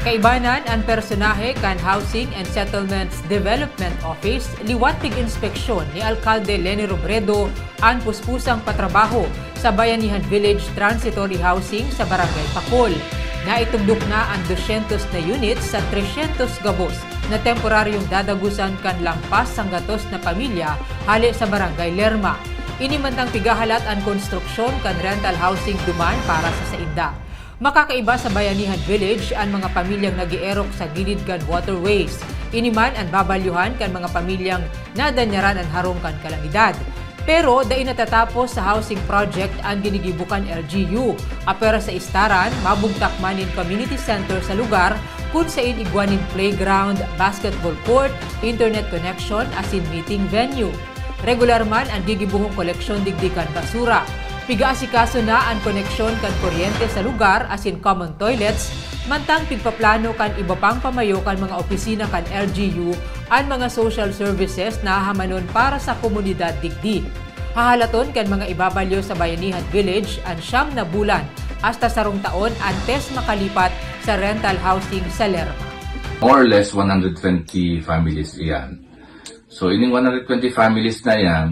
Kaibanan ang personahe kan Housing and Settlements Development Office liwat tig-inspeksyon ni Alkalde Leni Robredo ang puspusang patrabaho sa Bayanihan Village Transitory Housing sa Barangay Pacol. Naitugdok na ang 200 na units sa 300 gabos na temporaryong dadagusan kan lampas sang gatos na pamilya hali sa Barangay Lerma. Inimantang pigahalat ang konstruksyon kan rental housing duman para sa sainda. Makakaiba sa Bayanihan Village ang mga pamilyang nag-ierok sa gilid kan waterways. Iniman ang babalyuhan kan mga pamilyang nadanyaran ang harong kan kalamidad. Pero dahil natatapos sa housing project ang ginigibukan LGU. Apera sa istaran, mabugtak man in community center sa lugar kung saan igwanin playground, basketball court, internet connection asin meeting venue. Regular man ang gigibuhong koleksyon digdikan basura. Pigaasikaso na ang koneksyon kan kuryente sa lugar asin common toilets, mantang pigpaplano kan iba pang pamayo kan mga opisina kan LGU ang mga social services na hamanon para sa komunidad digdi. Hahalaton kan mga ibabalyo sa Bayanihan Village ang 9 na bulan hasta sarong taon antes makalipat sa rental housing sa Lerma. More or less 120 families iyan. So ining 120 families na yan,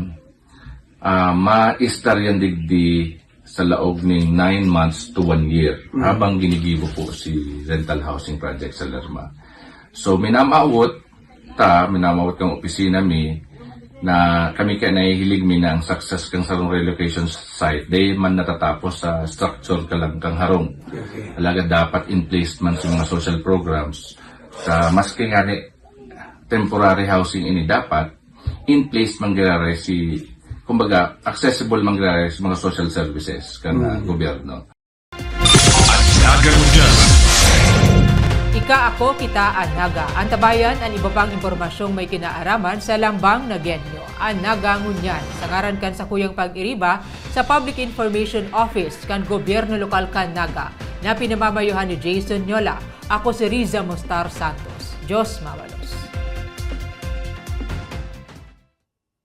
ma-istar yan digdi sa laog ng 9 months to 1 year habang ginigibo po si rental housing project sa Lerma. So minamawot kang opisina mi na kami kaya nahihilig mi na ang success kang sarong relocation site day man natatapos sa structure ka lang kang harong. Alaga dapat in place man sa mga social programs sa maski nga ni temporary housing ini dapat in place man gare si kumbaga, accessible mangyayari sa mga social services kan gobyerno. Ika ako, kita, Anaga. Antabayan ang iba pang impormasyong may kinaaraman sa lambang na genyo. Anaga ngunyan. Sa ngaran kan sa kuyang pag-iriba sa Public Information Office kan Gobyerno Lokal kan Naga na pinamamayuhan ni Jason Nyola. Ako si Riza Mostar Santos. Diyos mawalos.